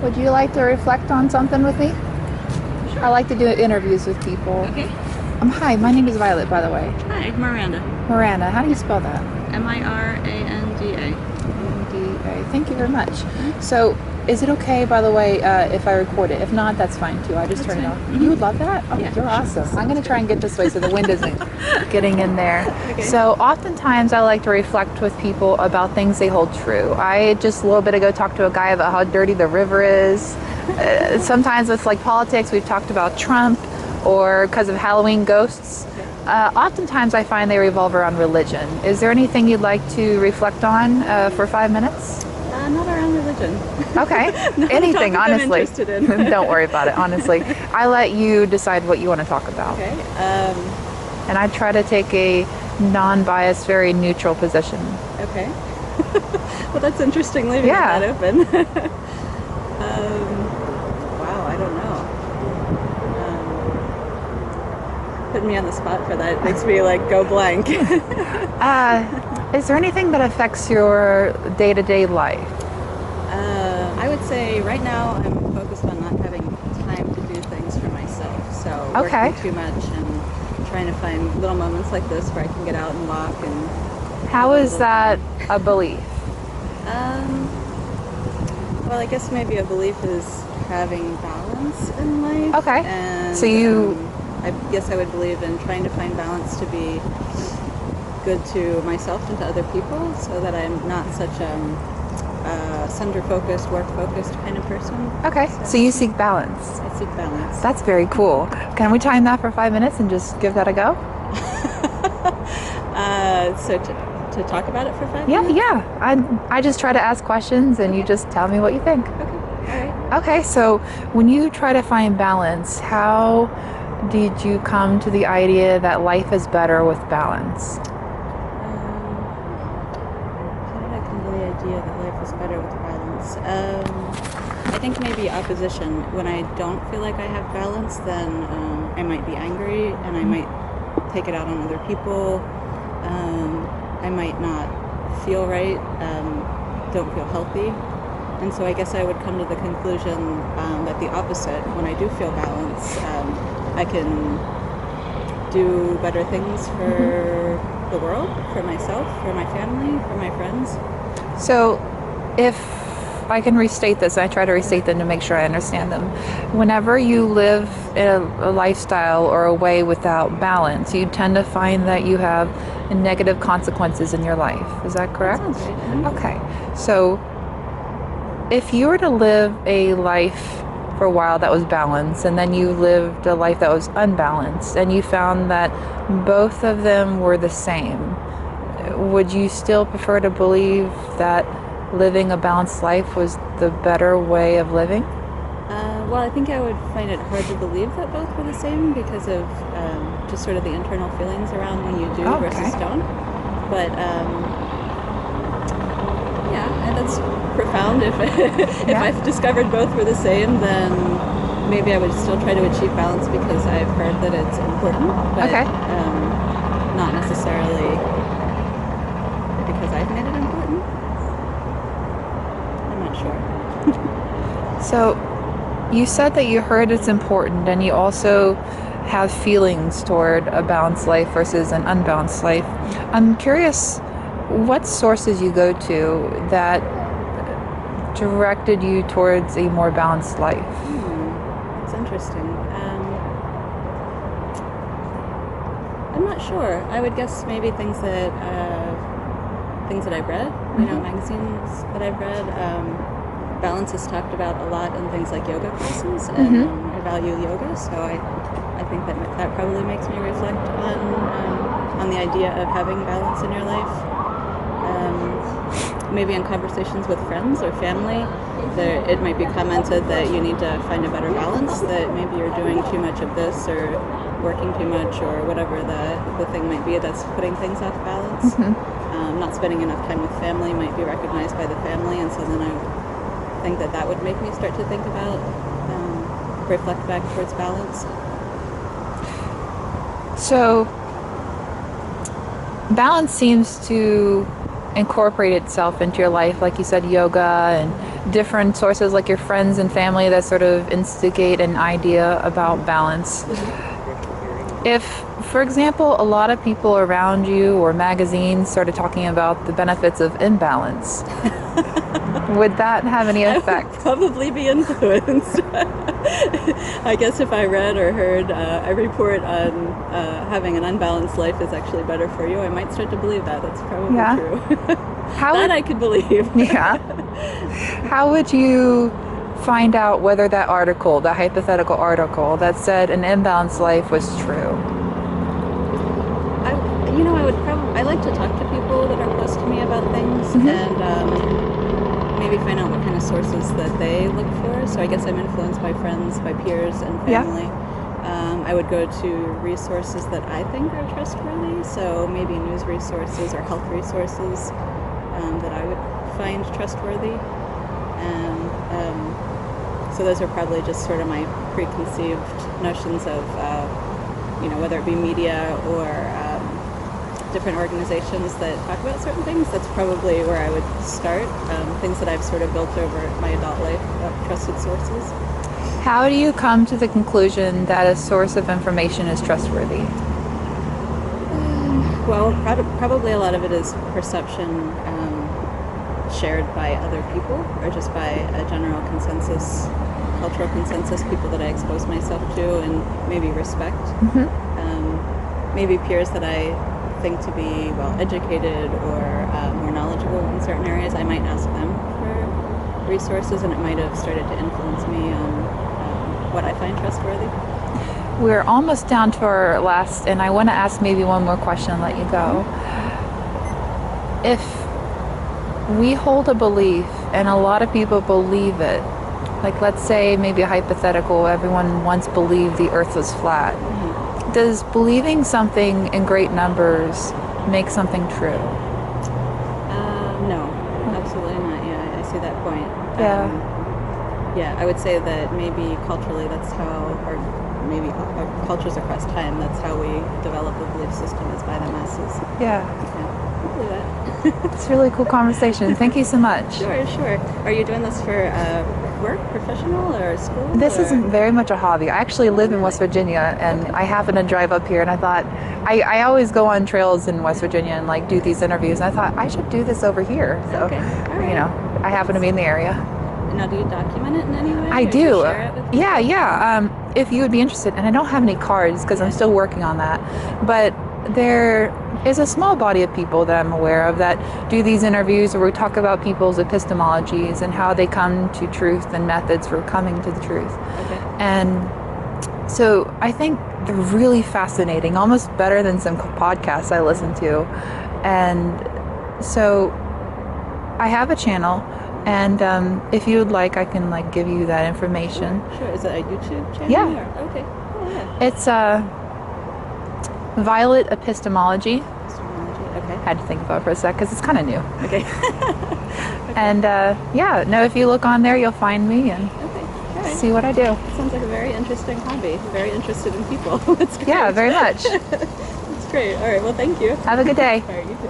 Would you like to reflect on something with me? Sure. I like to do interviews with people. Okay. Hi, my name is Violet, by the way. Hi, Miranda. Miranda, how do you spell that? Miranda. Mda. Thank you very much. So, is it okay, by the way, if I record it? If not, that's fine too. I just turn it off. Mm-hmm. You would love that? Oh, Yeah, you're awesome. I'm going to try and get this way so the wind isn't getting in there. Okay. So, oftentimes I like to reflect with people about things they hold true. I just a little bit ago talked to a guy about how dirty the river is. Sometimes with like politics, we've talked about Trump or because of Halloween ghosts. Oftentimes I find they revolve around religion. Is there anything you'd like to reflect on for 5 minutes? Not around religion. Okay. Not Anything, a topic I'm honestly. interested in. Don't worry about it, honestly. I let you decide what you want to talk about. Okay. And I try to take a non-biased, very neutral position. Okay. Well, that's interesting leaving that open. Wow, I don't know. Putting me on the spot for that makes me like go blank. Is there anything that affects your day-to-day life? I would say right now I'm focused on not having time to do things for myself. So working too much and trying to find little moments like this where I can get out and walk and. How is that a belief? Well, I guess maybe a belief is having balance in life. Okay. And so you. I guess I would believe in trying to find balance to be good to myself and to other people, so that I'm not such center-focused, work-focused kind of person. Okay, so you seek balance. I seek balance. That's very cool. Can we time that for 5 minutes and just give that a go? So to talk about it for 5 minutes? Yeah. I just try to ask questions and you just tell me what you think. Okay, all right. Okay, so when you try to find balance, how did you come to the idea that life is better with balance? How did I come to the idea that life is better with balance? I think maybe opposition. When I don't feel like I have balance, then I might be angry and I might take it out on other people. I might not feel right, don't feel healthy. And so I guess I would come to the conclusion that the opposite, when I do feel balance, I can do better things for the world, for myself, for my family, for my friends. So if I can restate this, I try to restate them to make sure I understand them. Whenever you live in a lifestyle or a way without balance, you tend to find that you have negative consequences in your life. Is that correct? That sounds right. Okay. So if you were to live a life for a while that was balanced, and then you lived a life that was unbalanced, and you found that both of them were the same, would you still prefer to believe that living a balanced life was the better way of living? Well, I think I would find it hard to believe that both were the same because of just sort of the internal feelings around when you do versus don't. But yeah, and that's profound. If I've discovered both were the same, then maybe I would still try to achieve balance because I've heard that it's important, but not necessarily because I've made it important. I'm not sure. So you said that you heard it's important, and you also have feelings toward a balanced life versus an unbalanced life. I'm curious what sources you go to that directed you towards a more balanced life. That's interesting. I'm not sure. I would guess maybe things that I've read, magazines that I've read. Balance is talked about a lot in things like yoga classes, and I value yoga, so I think that probably makes me reflect on the idea of having balance in your life. Maybe in conversations with friends or family, it might be commented that you need to find a better balance, that maybe you're doing too much of this or working too much or whatever the thing might be that's putting things off balance. Not spending enough time with family might be recognized by the family, and so then I think that would make me start to think about, reflect back towards balance. So balance seems to incorporate itself into your life, like you said, yoga and different sources like your friends and family that sort of instigate an idea about balance. If, for example, a lot of people around you or magazines started talking about the benefits of imbalance, would that have any effect? I would probably be influenced. I guess if I read or heard a report on having an unbalanced life is actually better for you, I might start to believe that. That's probably true. I could believe. Yeah. How would you find out whether that article, the hypothetical article that said an imbalanced life was true? I like to talk to people that are close to me about things, and maybe find out what kind of sources that they look for. So I guess I'm influenced by friends, by peers, and family. I would go to resources that I think are trustworthy, so maybe news resources or health resources that I would find trustworthy. And so those are probably just sort of my preconceived notions of, whether it be media or different organizations that talk about certain things. That's probably where I would start. Things that I've sort of built over my adult life, trusted sources. How do you come to the conclusion that a source of information is trustworthy? Well, probably a lot of it is perception shared by other people, or just by a general consensus, cultural consensus, people that I expose myself to and maybe respect. Maybe peers that I think to be well educated or more knowledgeable in certain areas. I might ask them for resources, and it might have started to influence me on what I find trustworthy. We're almost down to our last, and I want to ask maybe one more question and let you go. If we hold a belief and a lot of people believe it, like let's say maybe a hypothetical, everyone once believed the earth was flat. Does believing something in great numbers make something true? No, absolutely not. Yeah, I see that point. Yeah. I would say that maybe culturally that's how, or maybe cultures across time, that's how we develop a belief system, is by the masses. Yeah. Hopefully that. It's a really cool conversation. Thank you so much. Sure. Are you doing this for work, professional, or school? This is very much a hobby. I actually live in West Virginia, and I happen to drive up here, and I thought, I always go on trails in West Virginia and like do these interviews, and I thought I should do this over here. So, okay. All right. I happen to be in the area. Now, do you document it in any way? I or do. you share it with people? Yeah. If you would be interested, and I don't have any cards because I'm still working on that, but there is a small body of people that I'm aware of that do these interviews where we talk about people's epistemologies and how they come to truth and methods for coming to the truth. Okay. And so I think they're really fascinating, almost better than some podcasts I listen to. And so I have a channel, and if you would like, I can like give you that information. Sure. Is it a YouTube channel? Yeah. Or? Okay. Oh, yeah. It's Violet Epistemology. Okay. Had to think about it for a sec because it's kind of new. Okay. And if you look on there, you'll find me and see what I do. It sounds like a very interesting hobby. Very interested in people. That's great. Yeah, very much. That's great. All right. Well, thank you. Have a good day. All right. You too.